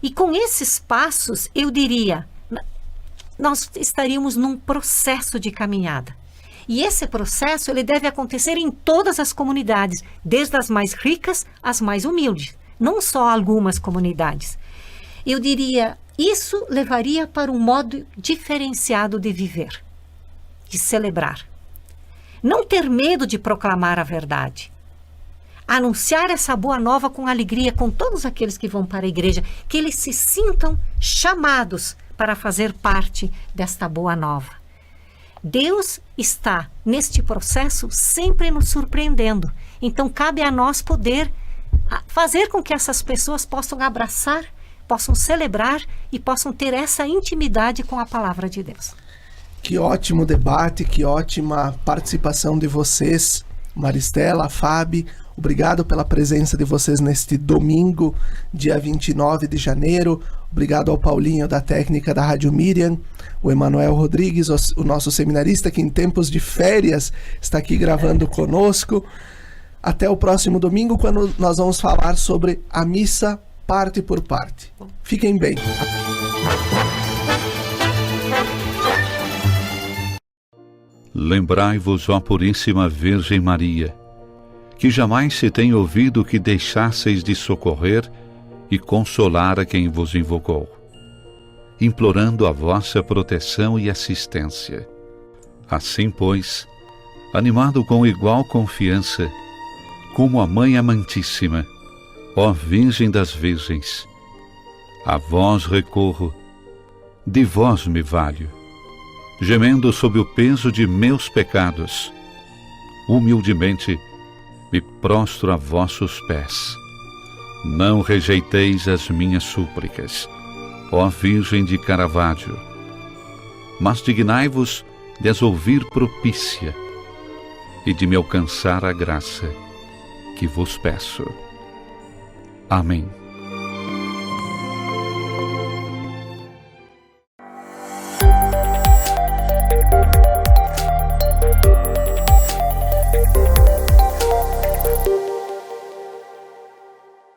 E com esses passos, eu diria, nós estaríamos num processo de caminhada. E esse processo ele deve acontecer em todas as comunidades, desde as mais ricas às mais humildes, não só algumas comunidades. Eu diria, isso levaria para um modo diferenciado de viver, de celebrar. Não ter medo de proclamar a verdade. Anunciar essa boa nova com alegria com todos aqueles que vão para a igreja, que eles se sintam chamados para fazer parte desta boa nova. Deus está neste processo sempre nos surpreendendo. Então cabe a nós poder fazer com que essas pessoas possam abraçar, possam celebrar e possam ter essa intimidade com a palavra de Deus. Que ótimo debate, que ótima participação de vocês, Maristela, Fábio. Obrigado pela presença de vocês neste domingo, dia 29 de janeiro. Obrigado ao Paulinho da técnica da Rádio Miriam, o Emanuel Rodrigues, o nosso seminarista que em tempos de férias está aqui gravando conosco. Até o próximo domingo, quando nós vamos falar sobre a missa parte por parte. Fiquem bem. Lembrai-vos, ó Puríssima Virgem Maria, que jamais se tem ouvido que deixasseis de socorrer e consolar a quem vos invocou, implorando a vossa proteção e assistência. Assim, pois, animado com igual confiança, como a Mãe Amantíssima, ó Virgem das Virgens, a vós recorro, de vós me valho, gemendo sob o peso de meus pecados, humildemente me prostro a vossos pés. Não rejeiteis as minhas súplicas, ó Virgem de Caravaggio, mas dignai-vos de as ouvir propícia e de me alcançar a graça que vos peço. Amém.